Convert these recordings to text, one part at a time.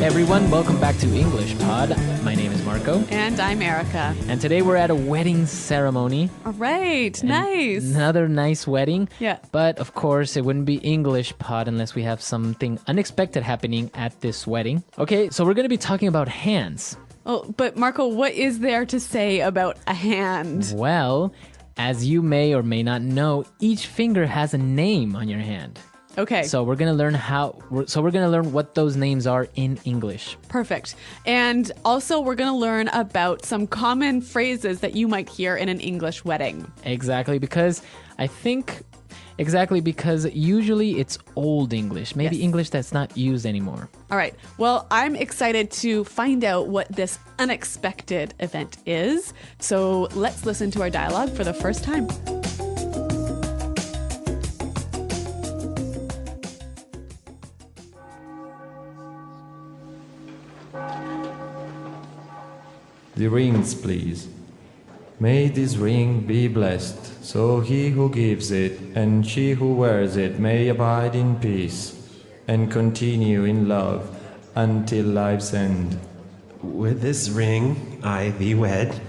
everyone, welcome back to English Pod. My name is Marco. And I'm Erica. And today we're at a wedding ceremony. All right, nice. Another nice wedding. Yeah. But of course, it wouldn't be English Pod unless we have something unexpected happening at this wedding. Okay, so we're going to be talking about hands. Oh, but Marco, what is there to say about a hand? Well, as you may or may not know, each finger has a name on your hand. Okay. So we're going to learn what those names are in English. Perfect. And also we're going to learn about some common phrases that you might hear in an English wedding. Exactly, because usually it's old English, maybe Yes. English that's not used anymore. All right. Well, I'm excited to find out what this unexpected event is. So let's listen to our dialogue for the first time. The rings, please. May this ring be blessed, so he who gives it and she who wears it may abide in peace and continue in love until life's end. With this ring, I thee wed.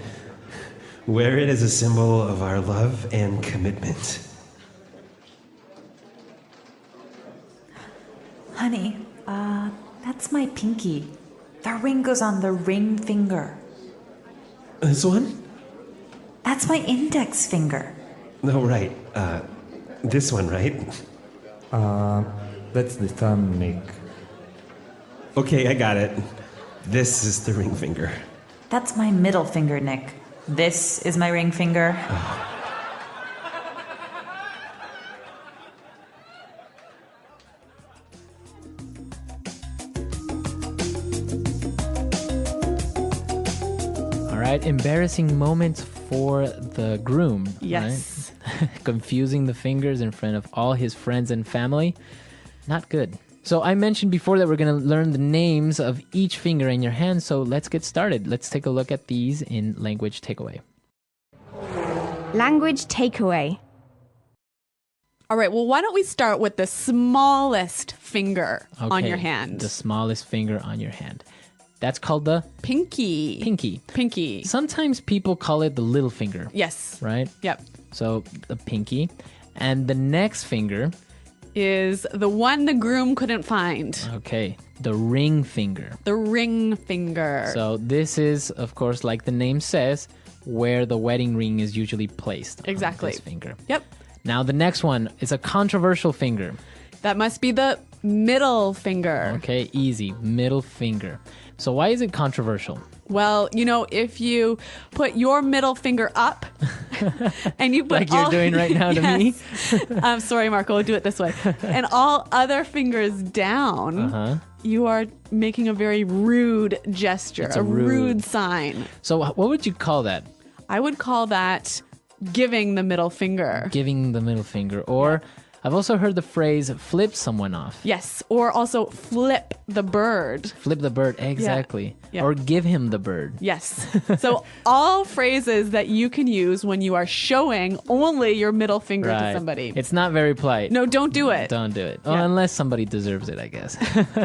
Wear it as a symbol of our love and commitment. Honey, that's my pinky. The ring goes on the ring finger. This one? That's my index finger. No, right. This one, right? That's the thumb, Nick. Okay, I got it. This is the ring finger. That's my middle finger, Nick. This is my ring finger. All right, embarrassing moments for the groom. Yes. Right? Confusing the fingers in front of all his friends and family. Not good. So I mentioned before that we're going to learn the names of each finger in your hand, so let's get started. Let's take a look at these in Language Takeaway. Language takeaway. All right. Well, why don't we start with the smallest finger on Okay, your hand? The smallest finger on your hand. That's called the Pinky. pinky. Sometimes people call it the little finger, Yes. right? Yep. So the pinky. And the next finger, Is the one the groom couldn't find. okay, the ring finger. The ring finger. So this is, of course, like the name says, where the wedding ring is usually placed. on Exactly. this finger. Yep. Now the next one is a controversial finger. That must be the middle finger. Okay, easy, middle finger. So why is it controversial? Well, if you put your middle finger up and you put Like you're doing right now to me? I'm sorry, Marco, I'll do it this way. And all other fingers down, you are making a very rude gesture, It's a a rude sign. So what would you call that? I would call that giving the middle finger. Giving the middle finger. Or I've also heard the phrase flip someone off. Yes, or also flip the bird. Flip the bird, exactly. Yeah. Or give him the bird. Yes. So all phrases that you can use when you are showing only your middle finger to somebody. It's not very polite. No, don't do it. Don't do it. Yeah. Oh, unless somebody deserves it, I guess.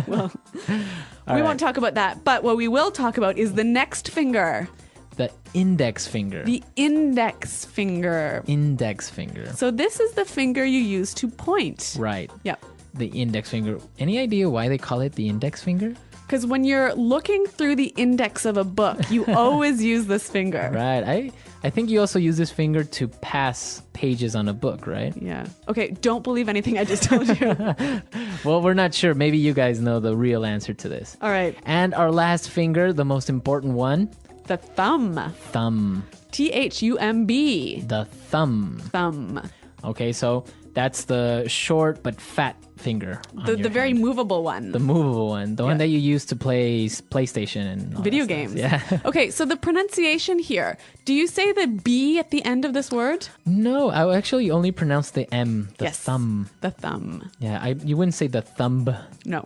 Well, All we right. won't talk about that. But what we will talk about is the next finger, The index finger. the index finger. Index finger. So this is the finger you use to point. Right. Yep. The index finger. Any idea why they call it the index finger? Because when you're looking through the index of a book, you always use this finger. Right. I think you also use this finger to pass pages on a book, right? Yeah. Okay, don't believe anything I just told you. Well, we're not sure. Maybe you guys know the real answer to this. All right. And our last finger, the most important one, The thumb. thumb. Thumb. The thumb. Thumb. Okay, so that's the short but fat finger. on The your very hand. movable one. The movable one. The one Yeah. that you use to play PlayStation and all Video that stuff. games. Yeah. Okay, so the pronunciation here. Do you say the B at the end of this word? No, I actually only pronounce the M, the Yes. thumb. The thumb. Yeah, you wouldn't say the thumb. No.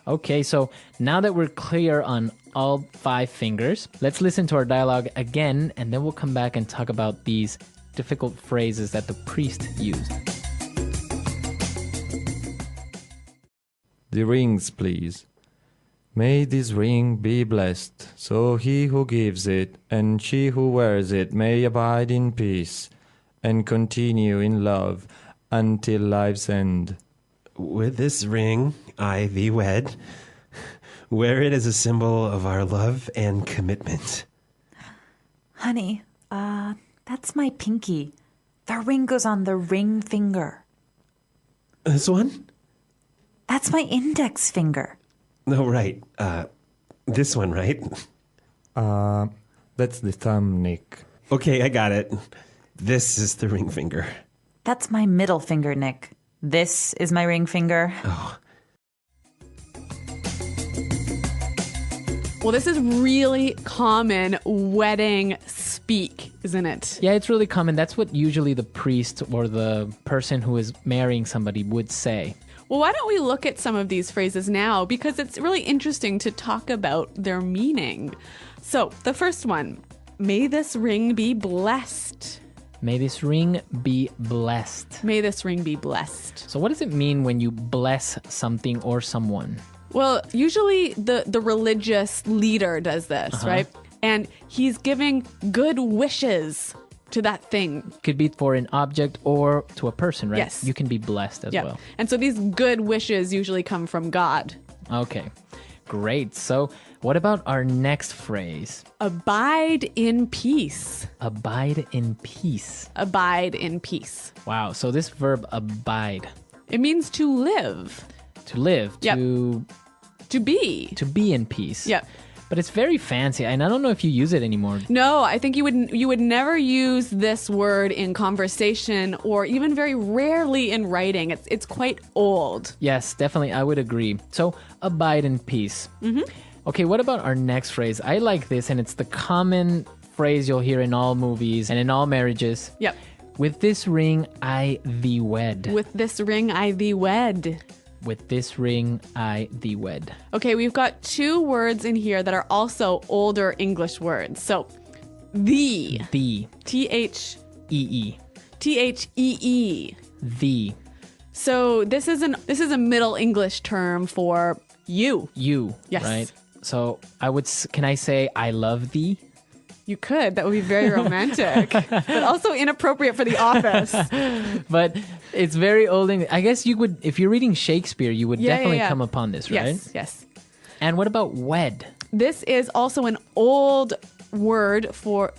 Okay, so now that we're clear on all 5 fingers, let's listen to our dialogue again, and then we'll come back and talk about these difficult phrases that the priest used. The rings, please. May this ring be blessed, so he who gives it and she who wears it may abide in peace and continue in love until life's end. With this ring, I thee wed. Wear it as a symbol of our love and commitment. Honey, that's my pinky. The ring goes on the ring finger. This one? That's my index finger. No, right. This one, right? That's the thumb, Nick. Okay, I got it. This is the ring finger. That's my middle finger, Nick. This is my ring finger. Well, this is really common wedding speak, isn't it? Yeah, it's really common. That's what usually the priest or the person who is marrying somebody would say. Well, why don't we look at some of these phrases now? Because it's really interesting to talk about their meaning. So, the first one, may this ring be blessed. May this ring be blessed. May this ring be blessed. So what does it mean when you bless something or someone? Well, usually the religious leader does this, right? And he's giving good wishes to that thing. Could be for an object or to a person, right? Yes. You can be blessed as well. And so these good wishes usually come from God. Okay, great. So what about our next phrase? Abide in peace. Abide in peace. Abide in peace. Wow. So this verb abide, It means to live, to live, Yep. to to be. in peace. Yep. But it's very fancy, and I don't know if you use it anymore. No, I think you would never use this word in conversation or even very rarely in writing. It's quite old. Yes, definitely. I would agree. So abide in peace. Mm-hmm. Okay, what about our next phrase? I like this, and it's the common phrase you'll hear in all movies and in all marriages. Yep. With this ring, I thee wed. With this ring I thee wed. With this ring, I thee wed. Okay, we've got two words in here that are also older English words. So, thee. Thee. T-H-E-E. E-E. Thee. So this is a Middle English term for you. You. Yes. Right? So can I say I love thee? You could. That would be very romantic, but also inappropriate for the office. But it's very old English. I guess you would, if you're reading Shakespeare, you would definitely come upon this, right? Yes, yes. And what about wed? This is also an old verb for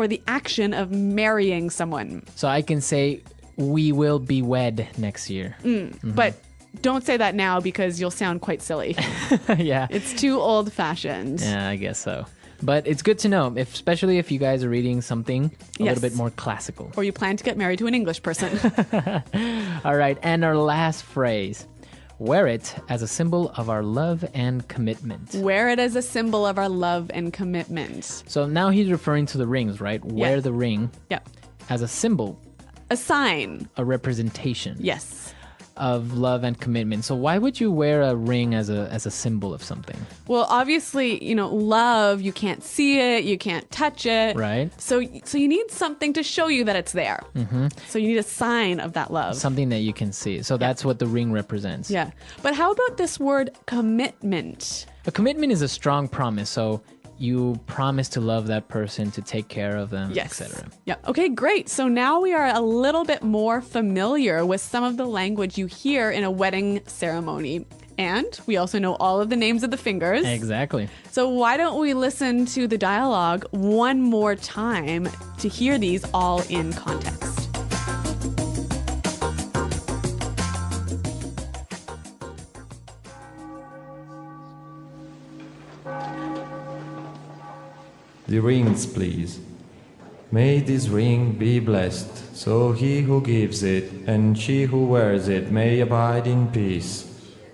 the action of marrying someone. So I can say we will be wed next year. But don't say that now because you'll sound quite silly. Yeah. It's too old-fashioned. Yeah, I guess so. But it's good to know, especially if you guys are reading something a little bit more classical. Or you plan to get married to an English person. All right, and our last phrase. Wear it as a symbol of our love and commitment. Wear it as a symbol of our love and commitment. So now he's referring to the rings, right? Wear the ring Yep. as a symbol, A sign. a representation Yes. of love and commitment. So why would you wear a ring as a symbol of something? Well, obviously, love, you can't see it, you can't touch it. Right. So you need something to show you that it's there. Mm-hmm. So you need a sign of that love. Something that you can see. So that's what the ring represents. Yeah. But how about this word commitment? A commitment is a strong promise. So you promise to love that person, to take care of them, Yes. etc. Yeah. Okay, great. So now we are a little bit more familiar with some of the language you hear in a wedding ceremony. And we also know all of the names of the fingers. Exactly. So why don't we listen to the dialogue one more time to hear these all in context? The rings, please. May this ring be blessed, so he who gives it and she who wears it may abide in peace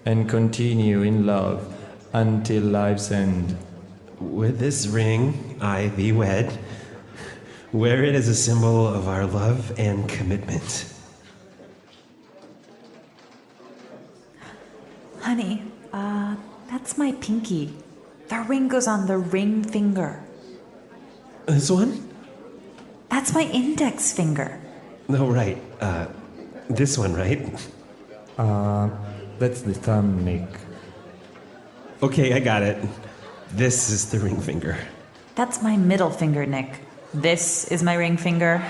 and continue in love until life's end. With this ring, I thee wed. Wear it as a symbol of our love and commitment. Honey, that's my pinky. The ring goes on the ring finger. This one? That's my index finger. No, right. This one, right? That's the thumb, Nick. Okay, I got it. This is the ring finger. That's my middle finger, Nick. This is my ring finger.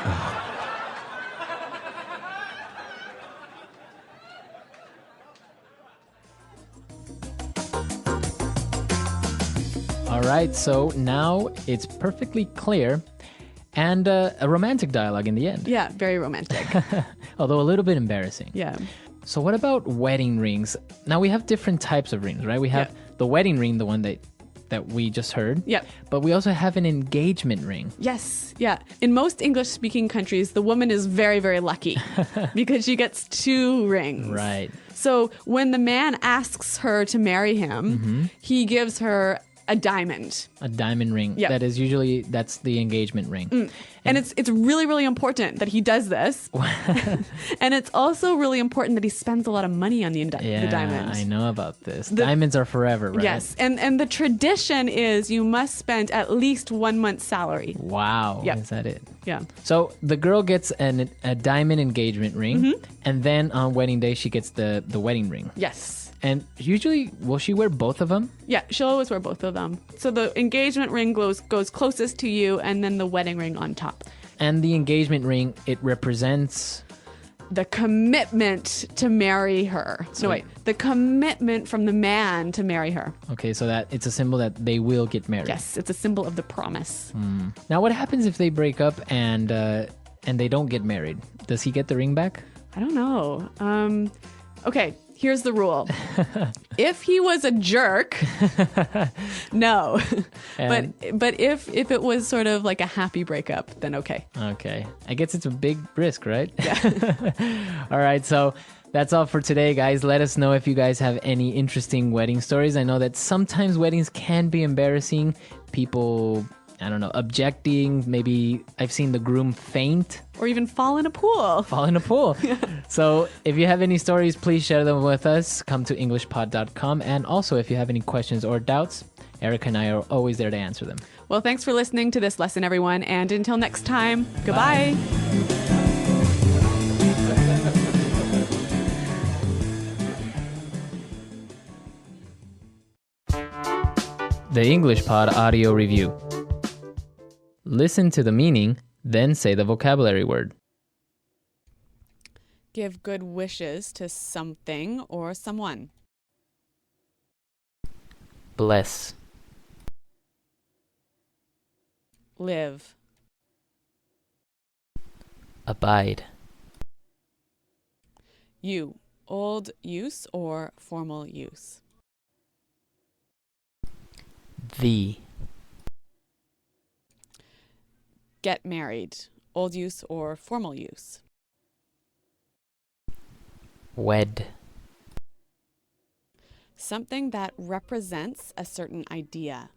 All right, so now it's perfectly clear and a romantic dialogue in the end, Yeah, very romantic. although a little bit embarrassing. Yeah. So what about wedding rings? Now we have different types of rings, right? We have the wedding ring, the one that we just heard. Yep. But we also have an engagement ring. Yes. Yeah. In most English speaking countries, the woman is very, very lucky because she gets 2 rings. Right. So when the man asks her to marry him, he gives her a diamond. A diamond ring. Yep. That's the engagement ring. And it's really, really important that he does this. And it's also really important that he spends a lot of money on the diamond. I know about this. Diamonds are forever, right? Yes. And the tradition is you must spend at least 1 month's salary. Wow. Yep. Is that it? Yeah. So the girl gets a diamond engagement ring, and then on wedding day she gets the wedding ring. Yes. And usually, will she wear both of them? Yeah, she'll always wear both of them. So the engagement ring goes closest to you, and then the wedding ring on top. And the engagement ring, it represents... The commitment to marry her. The commitment from the man to marry her. Okay, so that it's a symbol that they will get married. Yes, it's a symbol of the promise. Now, what happens if they break up and they don't get married? Does he get the ring back? I don't know. Okay, here's the rule. If he was a jerk, no. But if it was sort of like a happy breakup, then okay. Okay. I guess it's a big risk, right? Yeah. All right, so that's all for today, guys. Let us know if you guys have any interesting wedding stories. I know that sometimes weddings can be embarrassing. People, I don't know, objecting. Maybe I've seen the groom faint. Or even fall in a pool. Fall in a pool. So if you have any stories, please share them with us. Come to englishpod.com. And also, if you have any questions or doubts, Erica and I are always there to answer them. Well, thanks for listening to this lesson, everyone. And until next time, goodbye. The English Pod Audio Review. Listen to the meaning, then say the vocabulary word. Give good wishes to something or someone. Bless. Live. Abide. You. Old use or formal use. Thee. Get married. Old use or formal use. Wed. Something that represents a certain idea.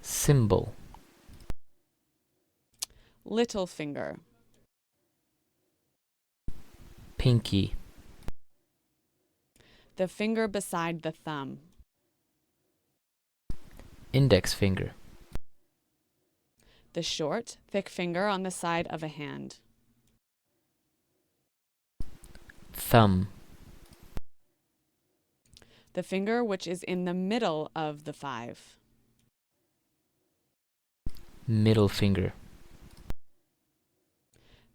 Symbol. Little finger. Pinky. The finger beside the thumb. Index finger. The short, thick finger on the side of a hand. Thumb. The finger which is in the middle of the 5. Middle finger.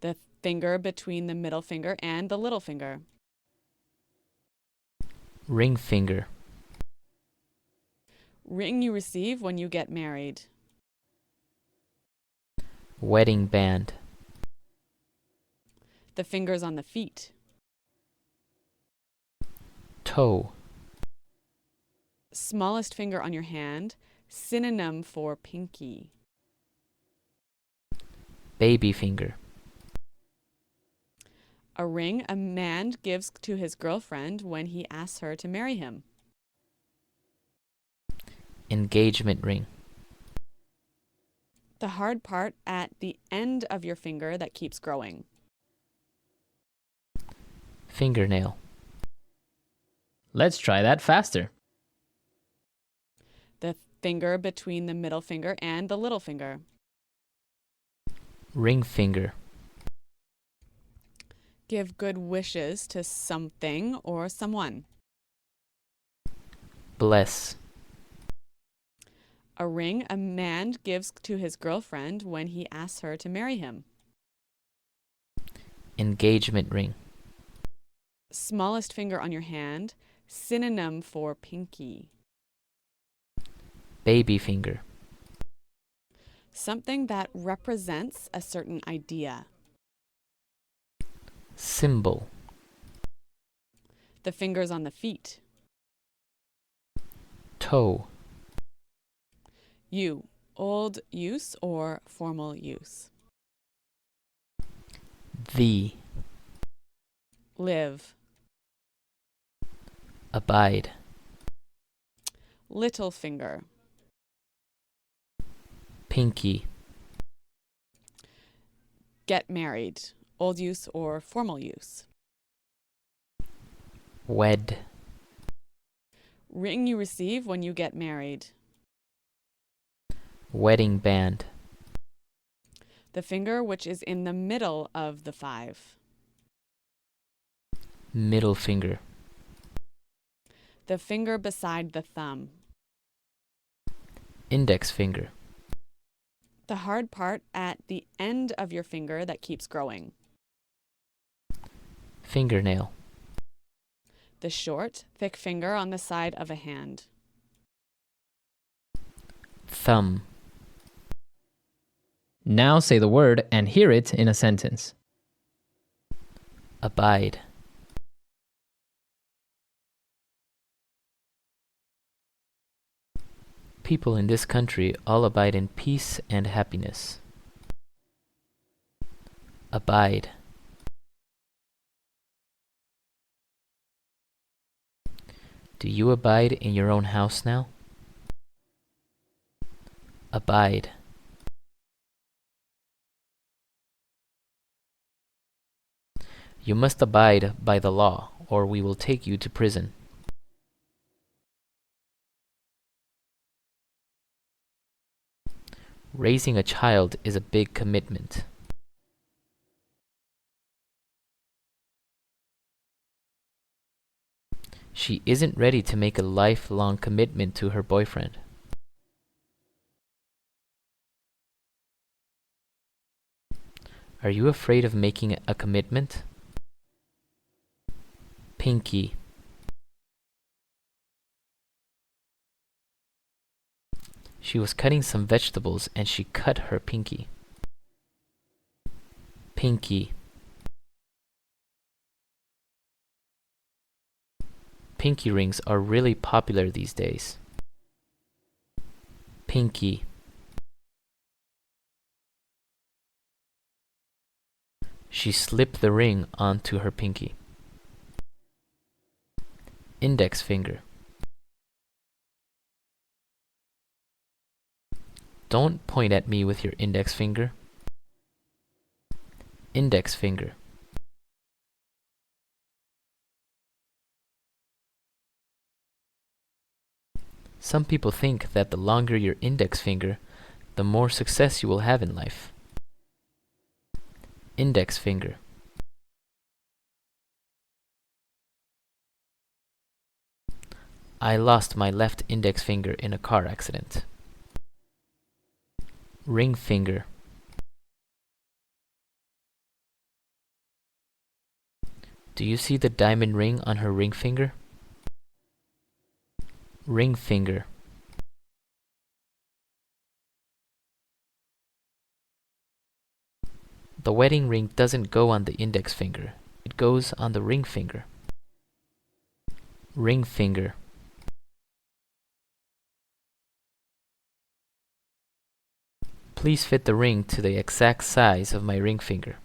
The finger between the middle finger and the little finger. Ring finger. Ring you receive when you get married. Wedding band. The fingers on the feet. Toe. Smallest finger on your hand, synonym for pinky. Baby finger. A ring a man gives to his girlfriend when he asks her to marry him. Engagement ring. The hard part at the end of your finger that keeps growing. Fingernail. Let's try that faster. The finger between the middle finger and the little finger. Ring finger. Give good wishes to something or someone. Bless. A ring a man gives to his girlfriend when he asks her to marry him. Engagement ring. Smallest finger on your hand, synonym for pinky. Baby finger. Something that represents a certain idea. Symbol. The fingers on the feet. Toe. You, old use or formal use. The. Live. Abide. Little finger. Pinky. Get married, old use or formal use. Wed. Ring you receive when you get married. Wedding band. The finger which is in the middle of the 5. Middle finger. The finger beside the thumb. Index finger. The hard part at the end of your finger that keeps growing. Fingernail. The short, thick finger on the side of a hand. Thumb. Now say the word and hear it in a sentence. Abide. People in this country all abide in peace and happiness. Abide. Do you abide in your own house now? Abide. You must abide by the law, or we will take you to prison. Raising a child is a big commitment. She isn't ready to make a lifelong commitment to her boyfriend. Are you afraid of making a commitment? Pinky. She was cutting some vegetables and she cut her pinky. Pinky. Pinky rings are really popular these days. Pinky. She slipped the ring onto her pinky. Index finger. Don't point at me with your index finger. Index finger. Some people think that the longer your index finger, the more success you will have in life. Index finger. I lost my left index finger in a car accident. Ring finger. Do you see the diamond ring on her ring finger? Ring finger. The wedding ring doesn't go on the index finger. It goes on the ring finger. Ring finger. Please fit the ring to the exact size of my ring finger.